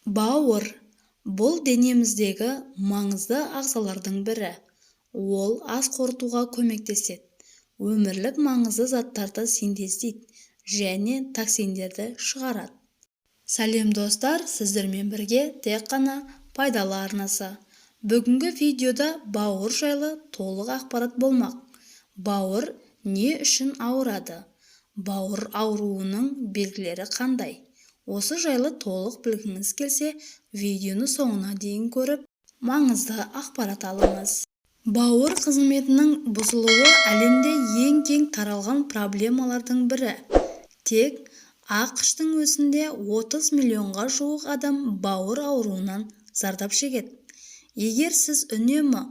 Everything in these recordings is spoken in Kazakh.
Бауыр бұл денеміздегі маңызды ағзалардың бірі. Ол ас қорытуға көмектеседі, өмірлік маңызды заттарды синтездейді және токсиндерді шығарады. Сәлем достар, сіздермен бірге тек қана пайдалы арнасы. Бүгінгі видеода бауыр жайлы толық ақпарат болмақ. Бауыр не үшін ауырады? Бауыр ауруының белгілері қандай? Осы жайлы толық білгіңіз келсе, видеоны соңына дейін көріп, маңызды ақпарат алыңыз. Бауыр қызметінің бұзылуы әлемде ең кең таралған проблемалардың бірі. Тек ақш-тың өзінде 30 миллионға жуық адам бауыр ауруынан зардап шегеді. Егер сіз үнемі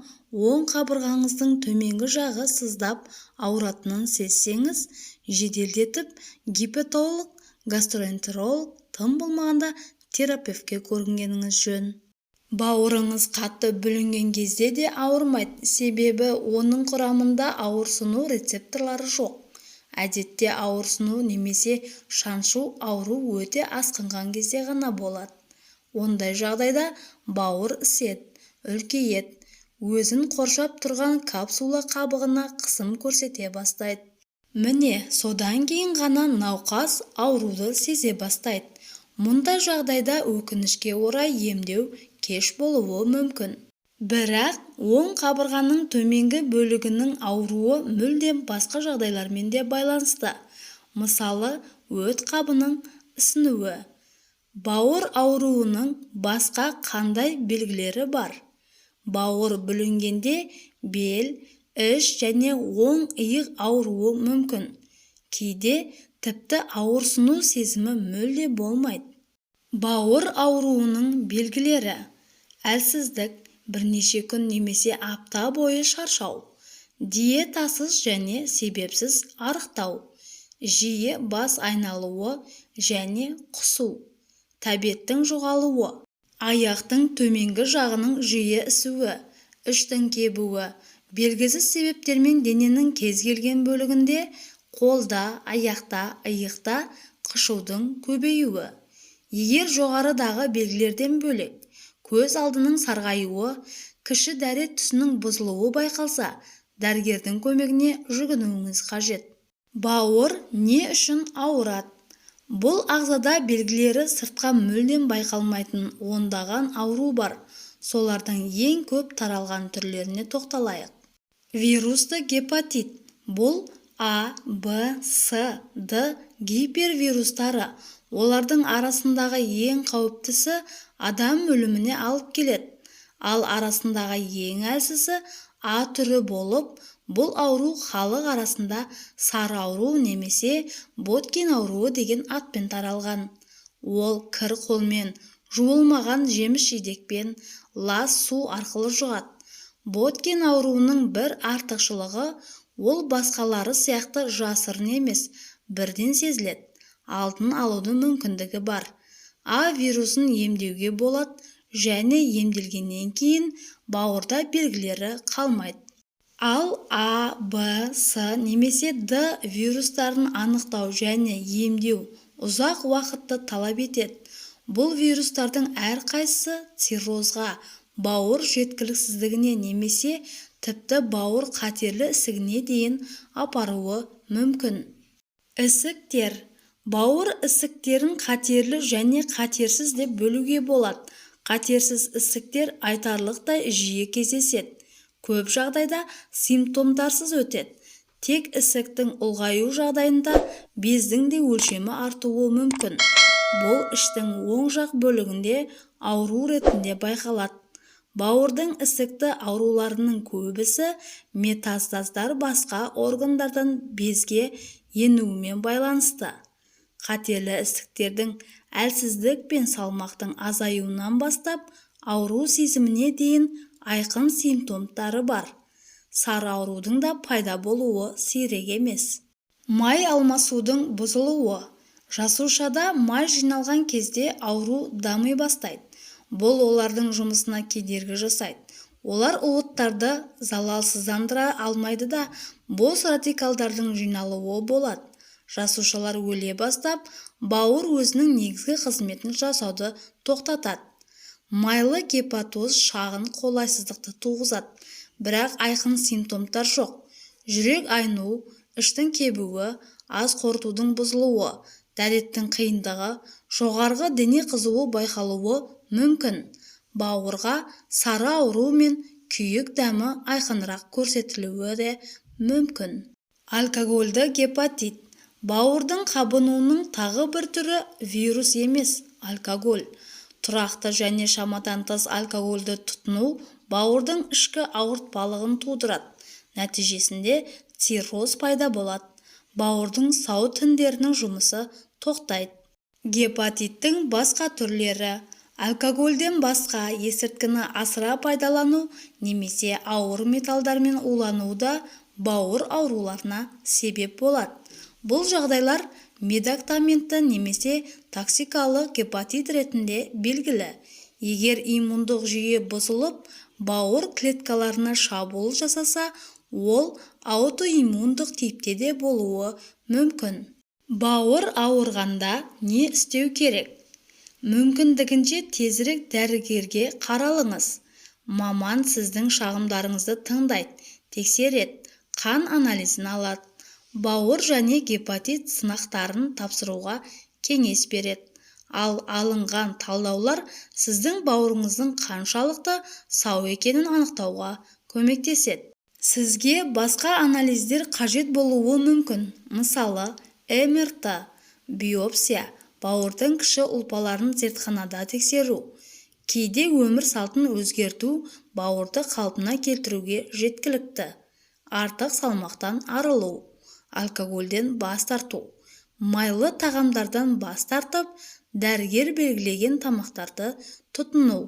оң қабырғаңыздың төменгі жағы сыздап ауыратынын сезсеңіз, жеделдетіп гепатолог, гастроэнтеролог, тым болмағанда терапевтке көрінгеніңіз жөн. Бауырыңыз қатты бүлінген кезде де ауырмайды, себебі оның құрамында ауырсыну рецепторлары жоқ. Әдетте ауырсыну немесе шаншу ауру өте асқынған кезде ғана болады. Ондай жағдайда бауыр іседі, үлкейеді, өзін қоршап тұрған капсула қабығына қысым көрсете бастайды. Міне, содан кейін ғана науқас ауруды сезе бастайды. Мұндай жағдайда өкінішке орай емдеу кеш болуы мүмкін. Бірақ оң қабырғаның төменгі бөлігінің ауруы мүлдем басқа жағдайлармен де байланысты. Мысалы, өт қабының ісінуі. Бауыр ауруының басқа қандай белгілері бар? Бауыр бүлінгенде бел, іш және оң иық ауруы мүмкін. Кейде тіпті ауырсыну сезімі мүлде болмайды. Бауыр ауруының белгілері: әлсіздік, бірнеше күн немесе апта бойы шаршау, диетасыз және себепсіз арықтау, жиі бас айналуы және құсу, тәбеттің жоғалуы, аяқтың төменгі жағының жиі ісуі, іштің кебуі, белгісіз себептермен дененің кез келген бөлігінде, қолда, аяқта, иықта қышудың көбеюі. Егер жоғарыдағы белгілерден бөлек көз алдының сарғаюы, кіші дәрет түсінің бұзылуы байқалса, дәрігердің көмегіне жүгінуіңіз қажет. Бауыр не үшін ауырады? Бұл ағзада белгілері сыртқа мүлдем байқалмайтын ондаған ауру бар. Солардың ең көп таралған түрлеріне тоқталайық. Вирусты гепатит. Бұл А, Б, С, Д гипервирустары. Олардың арасындағы ең қауіптісі адам өліміне алып келеді. Ал арасындағы ең әлсізі А түрі болып, бұл ауру халық арасында сары ауру немесе Боткин ауруы деген атпен таралған. Ол кір қолмен, жуылмаған жеміс-жидекпен, лас су арқылы жұғады. Боткин ауруының бір артықшылығы, ол басқалары сияқты жасырын емес, бірден сезіледі. Алдын алудың мүмкіндігі бар. А вирусын емдеуге болады және емделгеннен кейін бауырда белгілері қалмайды. Ал А, Б, С немесе Д вирустарын анықтау және емдеу ұзақ уақытты талап етеді. Бұл вирустардың әрқайсысы циррозға, бауыр жеткіліксіздігіне немесе тіпті бауыр қатерлі ісігіне дейін апаруы мүмкін. Ісіктер. Бауыр ісіктерін қатерлі және қатерсіз деп бөлуге болады. Қатерсіз ісіктер айтарлықтай жиі кездеседі. Көп жағдайда симптомдарсыз өтеді. Тек ісіктің ұлғаю жағдайында бездің де өлшемі артуы мүмкін. Бұл іштің оң жақ бөлігінде ауру ретінде байқалады. Бауырдың ісікті ауруларының көбісі метастаздар басқа органдардан безге енуімен байланысты. Қатерлі ісіктердің әлсіздік пен салмақтың азаюынан бастап ауру сезіміне дейін айқын симптомдары бар. Сары аурудың да пайда болуы сирек емес. Май алмасудың бұзылуы. Жасушада май жиналған кезде ауру дами бастайды. Бұл олардың жұмысына кедергі жасайды. Олар уыттарды залалсыздандыра алмайды да бос радикалдардың жиналуы болады. жасушалар өле бастап, бауыр өзінің негізгі қызметін жасауды тоқтатады. Майлы гепатоз шағын қолайсыздықты туғызады, бірақ айқын симптомдар жоқ. Жүрек айну, іштің кебуі, ас қорытудың бұзылуы, дәреттің қиындығы, жоғарғы дене қызуы байқалуы мүмкін. Бауырға сары ауру мен күйік дәмі айқынырақ көрсетілуі де мүмкін. Алкогольді гепатит. Бауырдың қабынуының тағы бір түрі вирус емес, алкоголь. Тұрақты және шамадан тыс алкогольді тұтыну бауырдың ішкі ауыртпалығын тудырады. Нәтижесінде цирроз пайда болады. Бауырдың сау тіндерінің жұмысы тоқтайды. Гепатиттің басқа түрлері. Алкогольден басқа есірткіні асыра пайдалану немесе ауыр металдармен улану да бауыр ауруларына себеп болады. Бұл жағдайлар медикаментті немесе токсикалық гепатит ретінде белгілі. Егер иммундық жүйе бұзылып, бауыр клеткаларына шабуыл жасаса, ол аутоиммундық типте де болуы мүмкін. Бауыр ауырғанда не істеу керек? Мүмкіндігінше тезірек дәрігерге қаралыңыз. Маман сіздің шағымдарыңызды тыңдайды, тексереді, қан анализін алады. Бауыр және гепатит сынақтарын тапсыруға кеңес береді. Ал алынған талдаулар сіздің бауырыңыздың қаншалықты сау екенін анықтауға көмектеседі. Сізге басқа анализдер қажет болуы мүмкін. Мысалы, МРТ, биопсия, бауырдың кіші ұлпаларын зертханада тексеру. Кейде өмір салтын өзгерту бауырды қалпына келтіруге жеткілікті. Артық салмақтан арылу, алкогольден бас тарту, майлы тағамдардан бас тартып, дәрігер белгілеген тамақтарды тұтыну.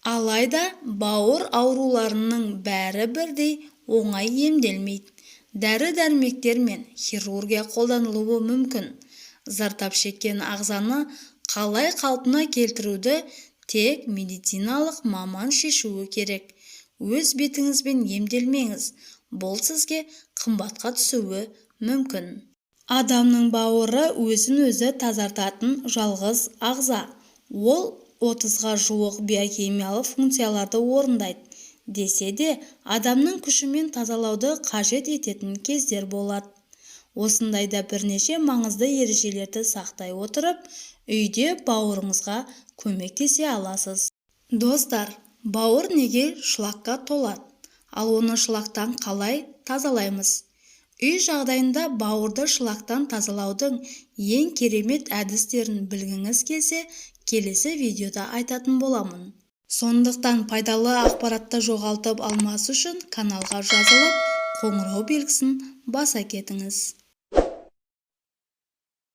Алайда бауыр ауруларының бәрі бірдей оңай емделмейді. Дәрі-дәрмектер мен хирургия қолданылуы мүмкін. Зардап шеккен ағзаны қалай қалпына келтіруді тек медициналық маман шешуі керек. Өз бетіңізбен емделмеңіз. Бұл сізге қымбатқа түсуі мүмкін. Адамның бауыры өзін-өзі тазартатын жалғыз ағза. Ол 30-ға жуық биохимиялық функцияларды орындайды. Десе де, адамның күшімен тазалауды қажет ететін кездер болады. Осындайда бірнеше маңызды ережелерді сақтай отырып, үйде бауырыңызға көмектесе аласыз. Достар, бауыр неге шлакқа толады? Ал оны шлактан қалай тазалаймыз? Үй жағдайында бауырды шлактан тазалаудың ең керемет әдістерін білгіңіз келсе, келесі видеода айтатын боламын. Сондықтан пайдалы ақпаратты жоғалтып алмас үшін каналға жазылып, қоңырау белгісін баса кетіңіз.